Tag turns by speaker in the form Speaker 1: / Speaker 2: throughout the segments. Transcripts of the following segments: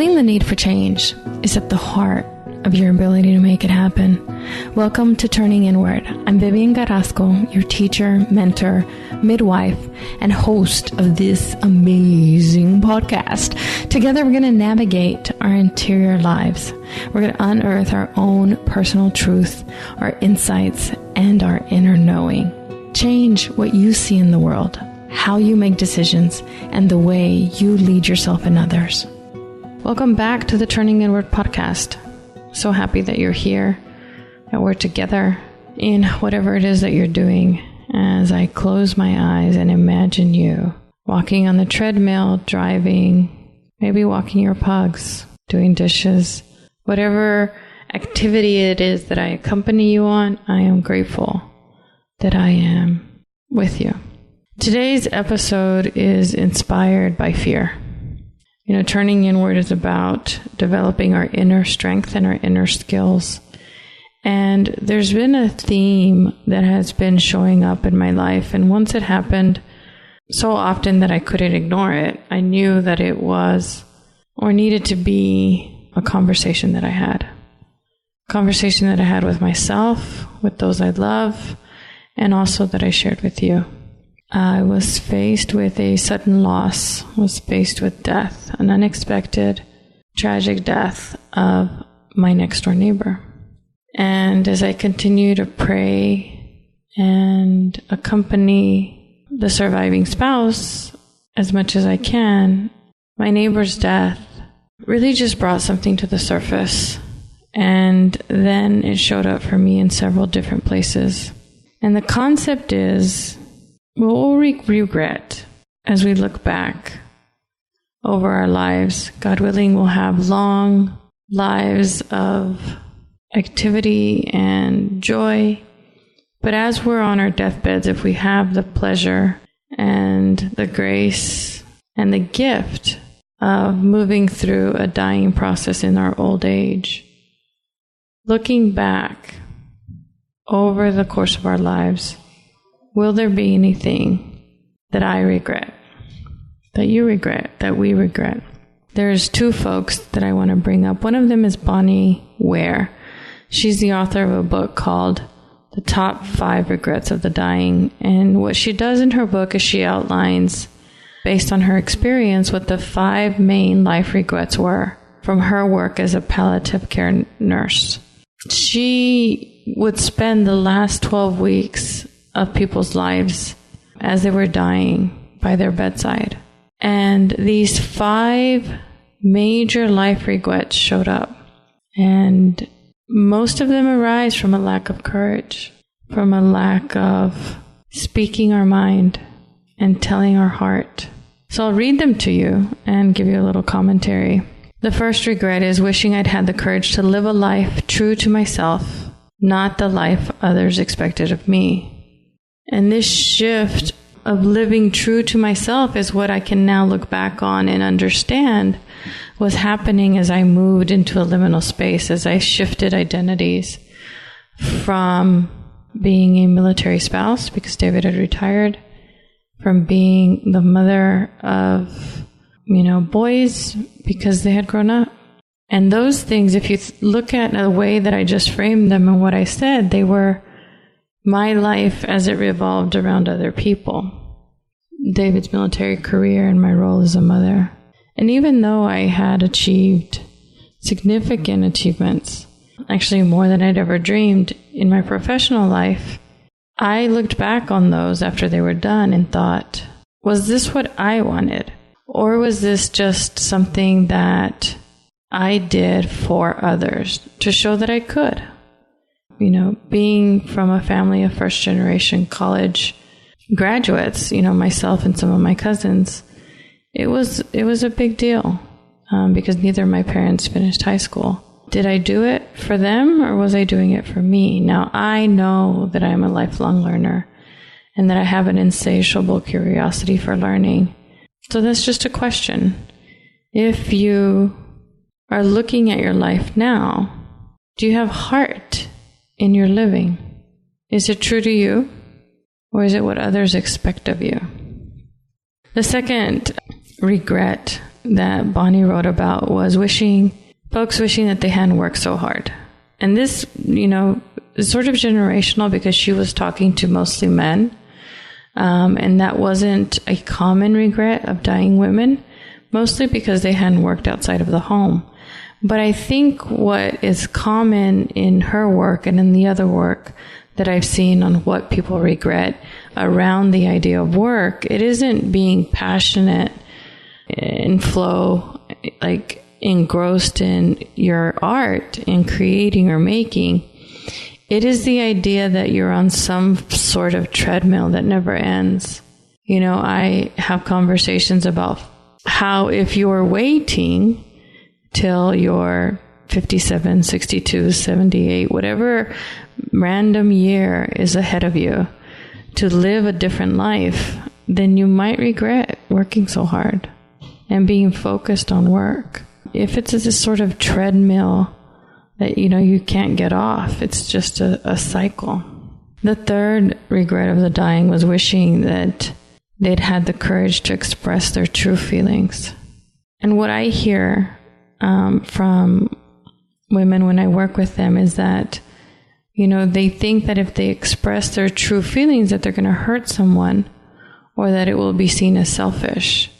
Speaker 1: Feeling the need for change is at the heart of your ability to make it happen. Welcome to Turning Inward. I'm Vivian, your teacher, mentor, midwife, and host of this amazing podcast. Together, we're going to navigate our interior lives. We're going to unearth our own personal truth, our insights, and our inner knowing. Change what you see in the world, how you make decisions, and the way you lead yourself and others. Welcome back to the Turning Inward podcast. So happy that you're here, that we're together in whatever it is that you're doing. As I close my eyes and imagine you walking on the treadmill, driving, maybe walking your pugs, doing dishes, whatever activity it is that I accompany you on, I am grateful that I am with you. Today's episode is inspired by fear. Turning inward is about developing our inner strength and our inner skills. And there's been a theme that has been showing up in my life. And once it happened so often that I couldn't ignore it, I knew that it was or needed to be a conversation that I had. A conversation that I had with myself, with those I love, and also that I shared with you. I was faced with a sudden loss, was faced with death, an unexpected, tragic death of my next door neighbor. And as I continue to pray and accompany the surviving spouse as much as I can, my neighbor's death really just brought something to the surface. And then it showed up for me in several different places. And the concept is, what will we regret as we look back over our lives? God willing, we'll have long lives of activity and joy. But as we're on our deathbeds, if we have the pleasure and the grace and the gift of moving through a dying process in our old age, looking back over the course of our lives, will there be anything that I regret, that you regret, that we regret? There's two folks that I want to bring up. One of them is Bonnie Ware. She's the author of a book called The Top 5 Regrets of the Dying. And what she does in her book is she outlines, based on her experience, what the 5 main life regrets were from her work as a palliative care nurse. She would spend the last 12 weeks of people's lives as they were dying by their bedside. And these 5 major life regrets showed up. And most of them arise from a lack of courage, from a lack of speaking our mind and telling our heart. So I'll read them to you and give you a little commentary. The first regret is wishing I'd had the courage to live a life true to myself, not the life others expected of me. And this shift of living true to myself is what I can now look back on and understand was happening as I moved into a liminal space, as I shifted identities from being a military spouse, because David had retired, from being the mother of, boys, because they had grown up. And those things, if you look at the way that I just framed them and what I said, they were my life as it revolved around other people. David's military career and my role as a mother. And even though I had achieved significant achievements, actually more than I'd ever dreamed in my professional life, I looked back on those after they were done and thought, was this what I wanted? Or was this just something that I did for others to show that I could? Being from a family of first generation college graduates, myself and some of my cousins, it was a big deal because neither of my parents finished high school. Did I do it for them or was I doing it for me? Now, I know that I'm a lifelong learner and that I have an insatiable curiosity for learning. So that's just a question. If you are looking at your life now, do you have heart in your living? Is it true to you, or is it what others expect of you? The second regret that Bonnie wrote about was folks wishing that they hadn't worked so hard. And this, is sort of generational because she was talking to mostly men. And that wasn't a common regret of dying women, mostly because they hadn't worked outside of the home. But I think what is common in her work and in the other work that I've seen on what people regret around the idea of work, it isn't being passionate in flow, like engrossed in your art, in creating or making. It is the idea that you're on some sort of treadmill that never ends. I have conversations about how if you're waiting till you're 57, 62, 78, whatever random year is ahead of you to live a different life, then you might regret working so hard and being focused on work. If it's this sort of treadmill that, you can't get off, it's just a cycle. The third regret of the dying was wishing that they'd had the courage to express their true feelings. And what I hear from women when I work with them is that, they think that if they express their true feelings that they're going to hurt someone or that it will be seen as selfish.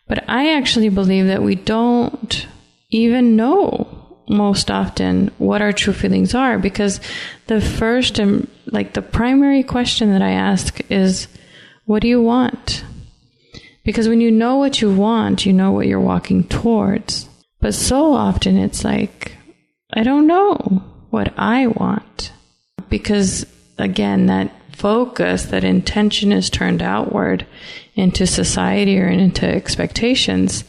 Speaker 1: But I actually believe that we don't even know most often what our true feelings are, because the first and the primary question that I ask is, what do you want? Because when you know what you want, you know what you're walking towards. But so often it's like, I don't know what I want. Because again, that focus, that intention is turned outward into society or into expectations.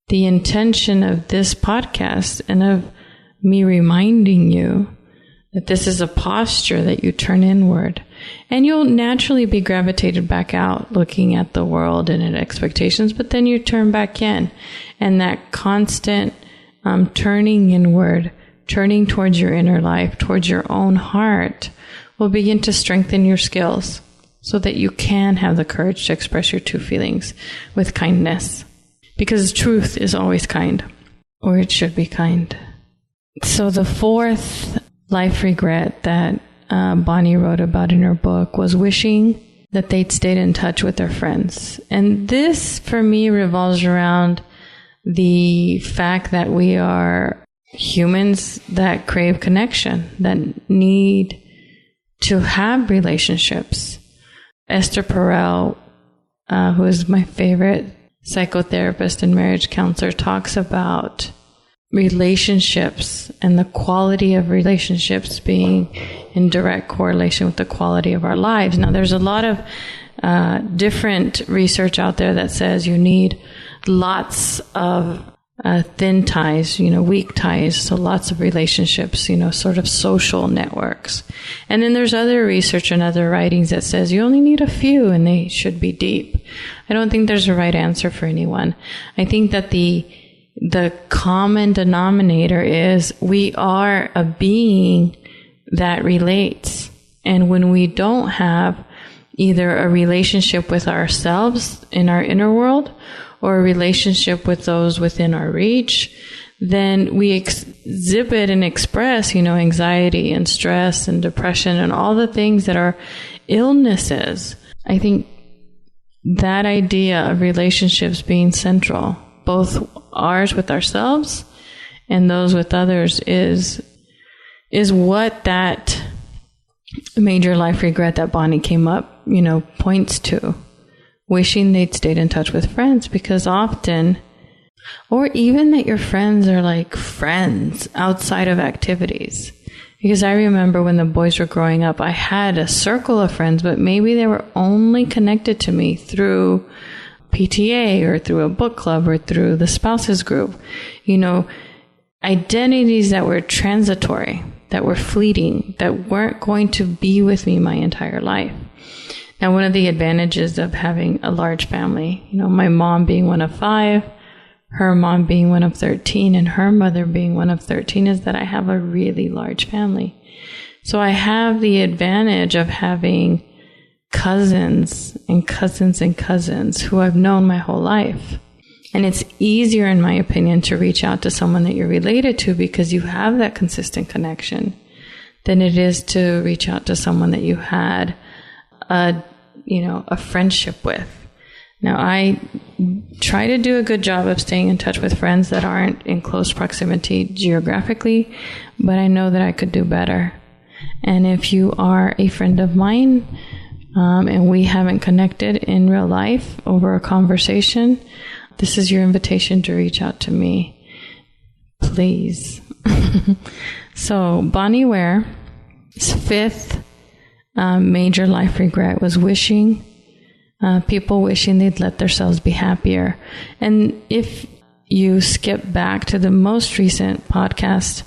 Speaker 1: The intention of this podcast and of me reminding you that this is a posture that you turn inward, and you'll naturally be gravitated back out looking at the world and at expectations, but then you turn back in, and that constant turning inward, turning towards your inner life, towards your own heart, will begin to strengthen your skills so that you can have the courage to express your true feelings with kindness. Because truth is always kind, or it should be kind. So the fourth life regret that Bonnie wrote about in her book was wishing that they'd stayed in touch with their friends. And this, for me, revolves around the fact that we are humans that crave connection, that need to have relationships. Esther Perel, who is my favorite psychotherapist and marriage counselor, talks about relationships and the quality of relationships being in direct correlation with the quality of our lives. Now, there's a lot of different research out there that says you need lots of thin ties, weak ties, so lots of relationships, sort of social networks. And then there's other research and other writings that says you only need a few and they should be deep. I don't think there's a right answer for anyone. I think that the common denominator is we are a being that relates. And when we don't have either a relationship with ourselves in our inner world or a relationship with those within our reach, then we exhibit and express, anxiety and stress and depression and all the things that are illnesses. I think that idea of relationships being central, both ours with ourselves and those with others, is what that major life regret that Bonnie came up, points to. Wishing they'd stayed in touch with friends, because often, or even that your friends are like friends outside of activities. Because I remember when the boys were growing up, I had a circle of friends, but maybe they were only connected to me through PTA or through a book club or through the spouses group. Identities that were transitory, that were fleeting, that weren't going to be with me my entire life. Now, one of the advantages of having a large family, my mom being one of 5, her mom being one of 13, and her mother being one of 13, is that I have a really large family. So I have the advantage of having cousins and cousins and cousins who I've known my whole life. And it's easier, in my opinion, to reach out to someone that you're related to because you have that consistent connection than it is to reach out to someone that you had a friendship with. Now, I try to do a good job of staying in touch with friends that aren't in close proximity geographically, but I know that I could do better. And if you are a friend of mine, and we haven't connected in real life over a conversation, this is your invitation to reach out to me. Please. So, Bonnie Ware's fifth major life regret was people wishing they'd let themselves be happier. And if you skip back to the most recent podcast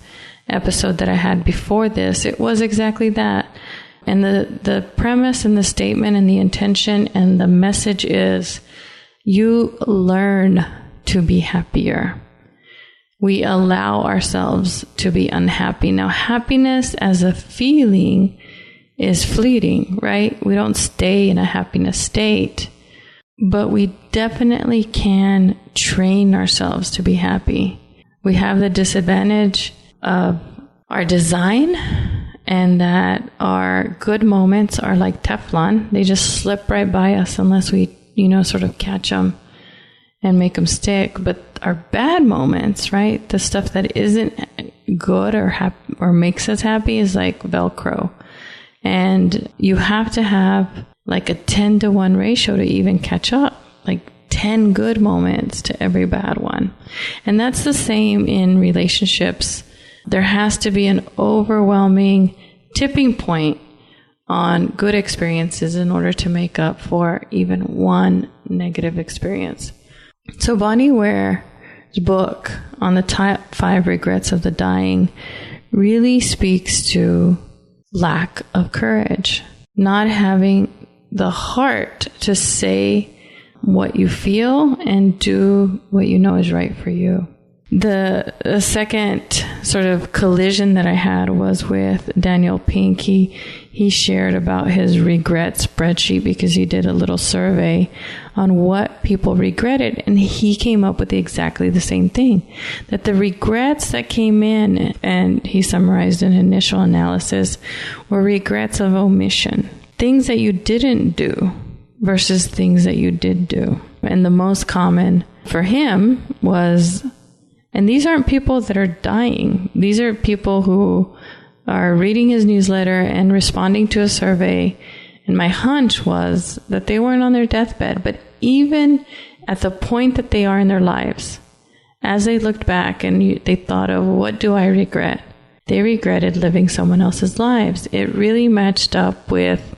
Speaker 1: episode that I had before this, it was exactly that. And the premise and the statement and the intention and the message is you learn to be happier. We allow ourselves to be unhappy. Now, happiness as a feeling is fleeting, right? We don't stay in a happiness state, but we definitely can train ourselves to be happy. We have the disadvantage of our design, and that our good moments are like Teflon. They just slip right by us unless we, sort of catch them and make them stick. But our bad moments, right, the stuff that isn't good or makes us happy is like Velcro. And you have to have like a 10-to-1 ratio to even catch up, like 10 good moments to every bad one. And that's the same in relationships. There has to be an overwhelming tipping point on good experiences in order to make up for even one negative experience. So Bonnie Ware's book on the top 5 regrets of the dying really speaks to lack of courage, not having the heart to say what you feel and do what you know is right for you. The second sort of collision that I had was with Daniel Pink. He shared about his regret spreadsheet because he did a little survey on what people regretted, and he came up with exactly the same thing, that the regrets that came in, and he summarized an initial analysis, were regrets of omission, things that you didn't do versus things that you did do. And the most common for him was, and these aren't people that are dying. These are people who are reading his newsletter and responding to a survey. And my hunch was that they weren't on their deathbed. But even at the point that they are in their lives, as they looked back and they thought of, what do I regret? They regretted living someone else's lives. It really matched up with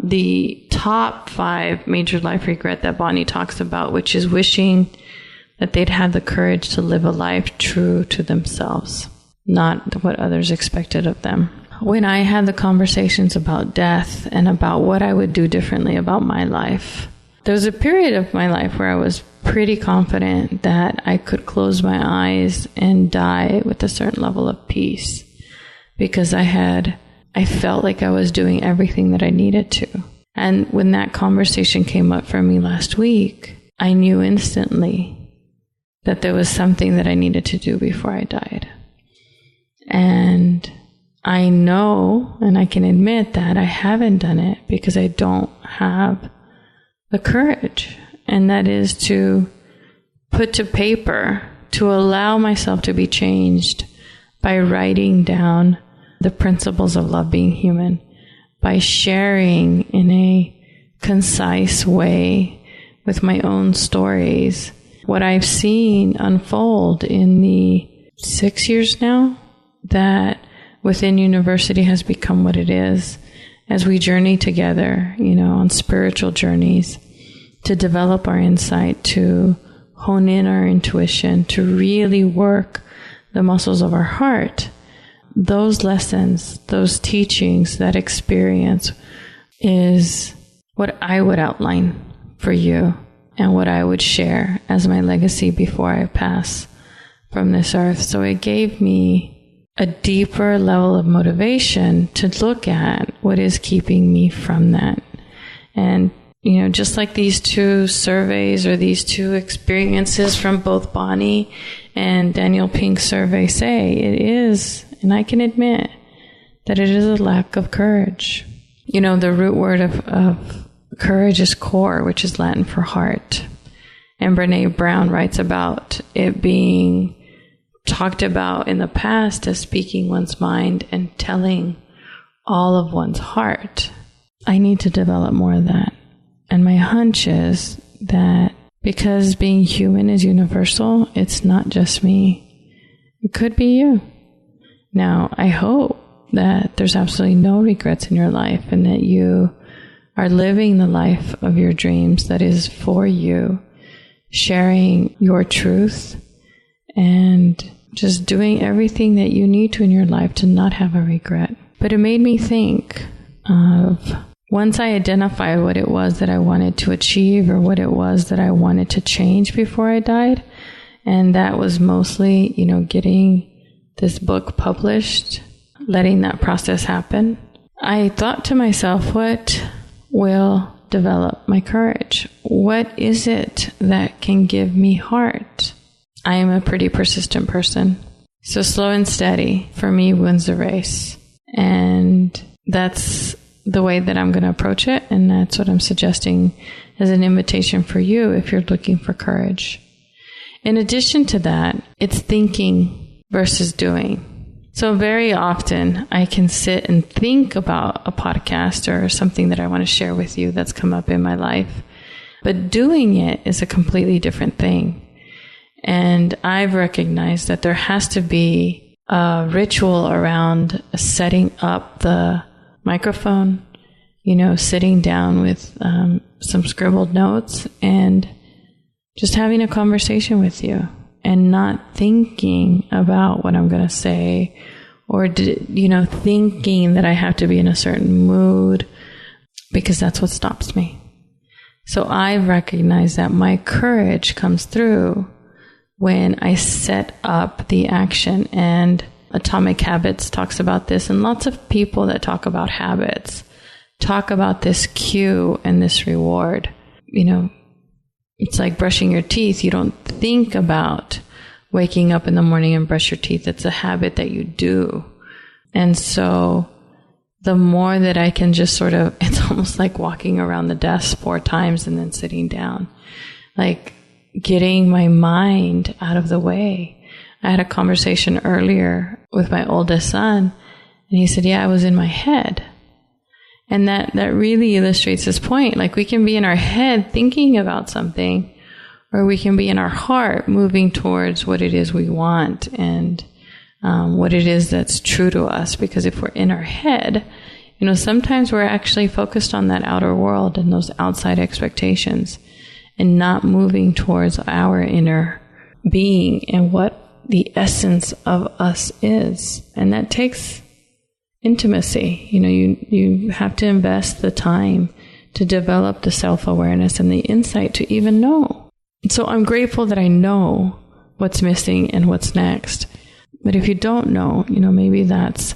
Speaker 1: the top 5 major life regret that Bonnie talks about, which is wishing that they'd had the courage to live a life true to themselves, not what others expected of them. When I had the conversations about death and about what I would do differently about my life, there was a period of my life where I was pretty confident that I could close my eyes and die with a certain level of peace because I felt like I was doing everything that I needed to. And when that conversation came up for me last week, I knew instantly that there was something that I needed to do before I died. And I know, and I can admit that I haven't done it because I don't have the courage. And that is to put to paper, to allow myself to be changed by writing down the principles of love being human, by sharing in a concise way with my own stories what I've seen unfold in the 6 years now that Within University has become what it is as we journey together, on spiritual journeys to develop our insight, to hone in our intuition, to really work the muscles of our heart. Those lessons, those teachings, that experience is what I would outline for you and what I would share as my legacy before I pass from this earth. So it gave me a deeper level of motivation to look at what is keeping me from that. And, just like these two surveys or these two experiences from both Bonnie and Daniel Pink's survey say, it is, and I can admit that it is a lack of courage. The root word of courage is core, which is Latin for heart. And Brene Brown writes about it being talked about in the past as speaking one's mind and telling all of one's heart. I need to develop more of that. And my hunch is that because being human is universal, it's not just me. It could be you. Now, I hope that there's absolutely no regrets in your life and that you are living the life of your dreams that is for you, sharing your truth and just doing everything that you need to in your life to not have a regret. But it made me think of once I identified what it was that I wanted to achieve or what it was that I wanted to change before I died. And that was mostly, getting this book published, letting that process happen. I thought to myself, what will develop my courage? What is it that can give me heart? I am a pretty persistent person. So slow and steady for me wins the race. And that's the way that I'm going to approach it. And that's what I'm suggesting as an invitation for you if you're looking for courage. In addition to that, it's thinking versus doing. So very often I can sit and think about a podcast or something that I want to share with you that's come up in my life. But doing it is a completely different thing. And I've recognized that there has to be a ritual around setting up the microphone, sitting down with some scribbled notes and just having a conversation with you and not thinking about what I'm going to say or, thinking that I have to be in a certain mood because that's what stops me. So I've recognized that my courage comes through when I set up the action, and Atomic Habits talks about this, and lots of people that talk about habits talk about this cue and this reward. It's like brushing your teeth. You don't think about waking up in the morning and brush your teeth. It's a habit that you do. And so the more that I can just it's almost like walking around the desk 4 times and then sitting down, like getting my mind out of the way. I had a conversation earlier with my oldest son, and he said, I was in my head. And that really illustrates this point. Like, we can be in our head thinking about something, or we can be in our heart moving towards what it is we want and what it is that's true to us. Because if we're in our head, sometimes we're actually focused on that outer world and those outside expectations and not moving towards our inner being and what the essence of us is. And that takes intimacy. You have to invest the time to develop the self-awareness and the insight to even know. So I'm grateful that I know what's missing and what's next. But if you don't know, maybe that's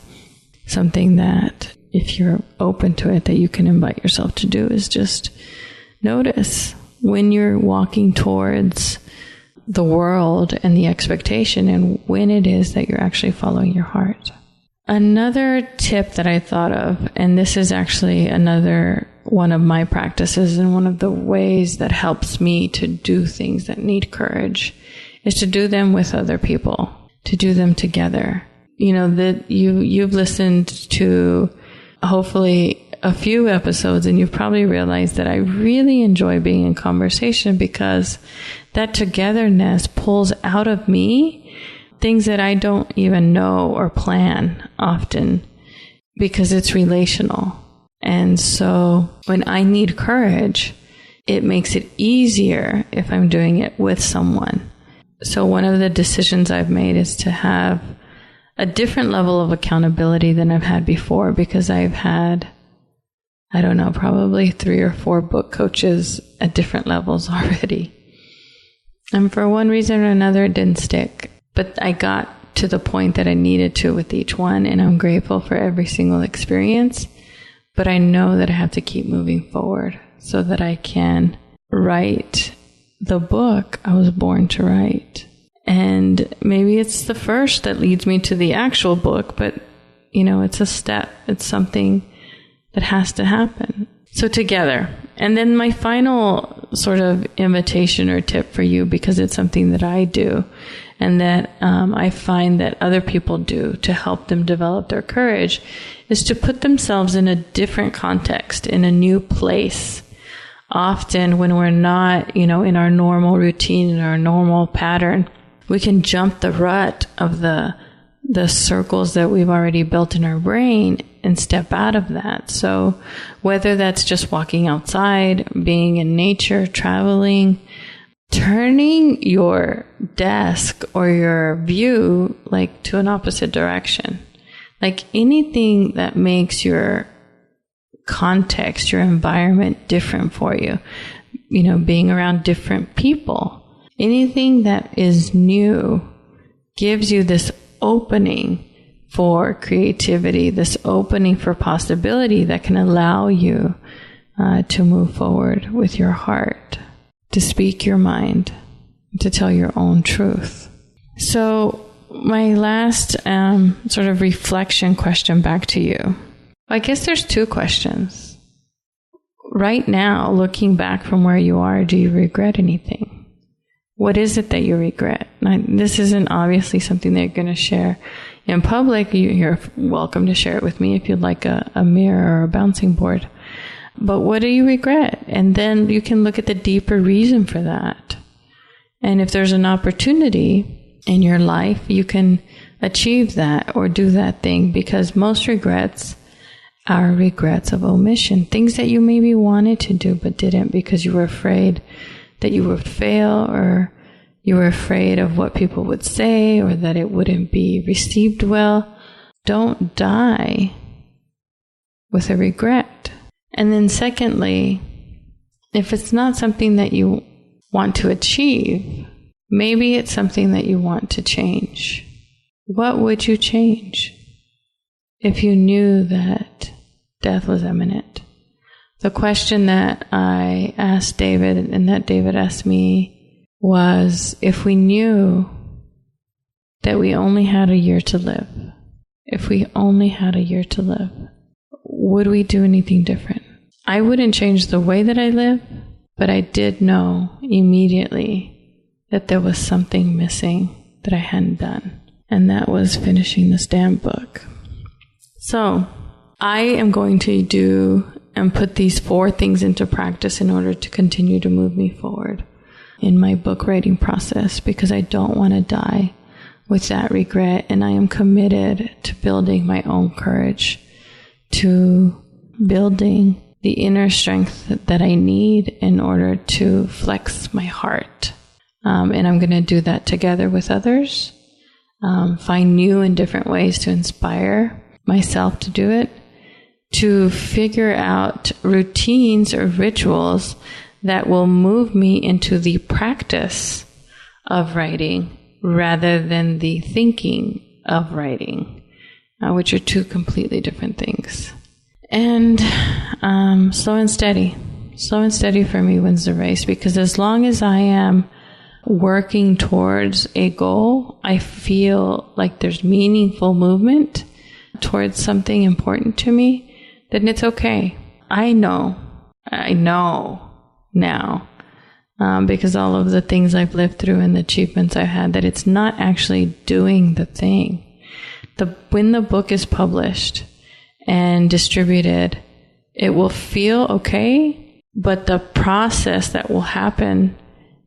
Speaker 1: something that, if you're open to it, that you can invite yourself to do, is just notice when you're walking towards the world and the expectation, and when it is that you're actually following your heart. Another tip that I thought of, and this is actually another one of my practices and one of the ways that helps me to do things that need courage, is to do them with other people, to do them together. That you've listened to hopefully a few episodes, and you've probably realized that I really enjoy being in conversation, because that togetherness pulls out of me things that I don't even know or plan often, because it's relational. And so when I need courage, it makes it easier if I'm doing it with someone. So one of the decisions I've made is to have a different level of accountability than I've had before, because I've had, probably 3 or 4 book coaches at different levels already. And for one reason or another, it didn't stick. But I got to the point that I needed to with each one, and I'm grateful for every single experience. But I know that I have to keep moving forward. so that I can write the book I was born to write. And maybe it's the first that leads me to the actual book, but, it's a step. It's something that has to happen. So together. And then my final sort of invitation or tip for you, because it's something that I do and that I find that other people do to help them develop their courage, is to put themselves in a different context, in a new place. Often when we're not, in our normal routine, in our normal pattern, we can jump the rut of the circles that we've already built in our brain and step out of that. So whether that's just walking outside, being in nature, traveling, turning your desk or your view to an opposite direction, anything that makes your context, your environment different for you, being around different people, anything that is new gives you this opening for creativity, this opening for possibility that can allow you to move forward with your heart, to speak your mind, to tell your own truth. So my last sort of reflection question back to you. I guess there's two questions. Right now, looking back from where you are, do you regret anything? What is it that you regret? Now, this isn't obviously something that you're going to share in public. You're welcome to share it with me if you'd like a mirror or a bouncing board. But what do you regret? And then you can look at the deeper reason for that. And if there's an opportunity in your life, you can achieve that or do that thing, because most regrets are regrets of omission. Things that you maybe wanted to do but didn't because you were afraid that you would fail, or you were afraid of what people would say, or that it wouldn't be received well. Don't die with a regret. And then secondly, if it's not something that you want to achieve, maybe it's something that you want to change. What would you change if you knew that death was imminent? The question that I asked David and that David asked me was, if we knew that we only had a year to live, if we only had a year to live, would we do anything different? I wouldn't change the way that I live, but I did know immediately that there was something missing that I hadn't done, and that was finishing this damn book. So I am going to do and put these 4 things into practice in order to continue to move me forward in my book writing process, because I don't want to die with that regret, and I am committed to building my own courage, to building the inner strength that I need in order to flex my heart. And I'm going to do that together with others, find new and different ways to inspire myself to do it, to figure out routines or rituals that will move me into the practice of writing rather than the thinking of writing, which are 2 completely different things. And slow and steady for me wins the race, because as long as I am working towards a goal, I feel like there's meaningful movement towards something important to me, then it's okay. I know now, because all of the things I've lived through and the achievements I've had, that it's not actually doing the thing. When the book is published and distributed, it will feel okay, but the process that will happen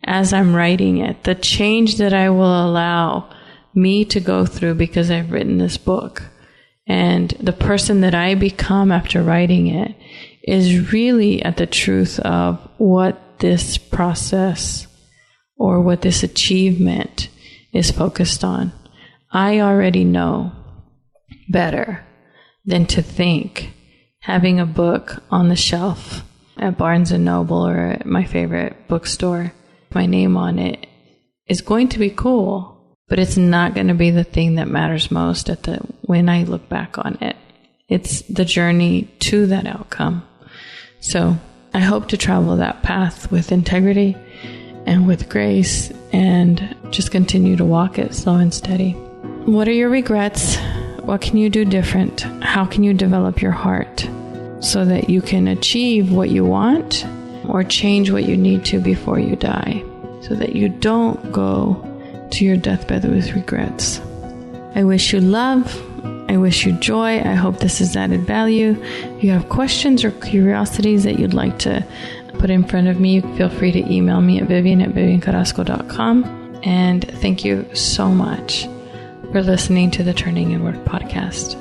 Speaker 1: as I'm writing it, the change that I will allow me to go through because I've written this book, and the person that I become after writing it, is really at the truth of what this process or what this achievement is focused on. I already know better than to think having a book on the shelf at Barnes & Noble or at my favorite bookstore, my name on it, is going to be cool, but it's not going to be the thing that matters most when I look back on it. It's the journey to that outcome. So I hope to travel that path with integrity and with grace and just continue to walk it slow and steady. What are your regrets? What can you do different? How can you develop your heart so that you can achieve what you want or change what you need to before you die so that you don't go to your deathbed with regrets? I wish you love. I wish you joy. I hope this has added value. If you have questions or curiosities that you'd like to put in front of me, feel free to email me at vivian@viviancarrasco.com. And thank you so much for listening to the Turning Inward podcast.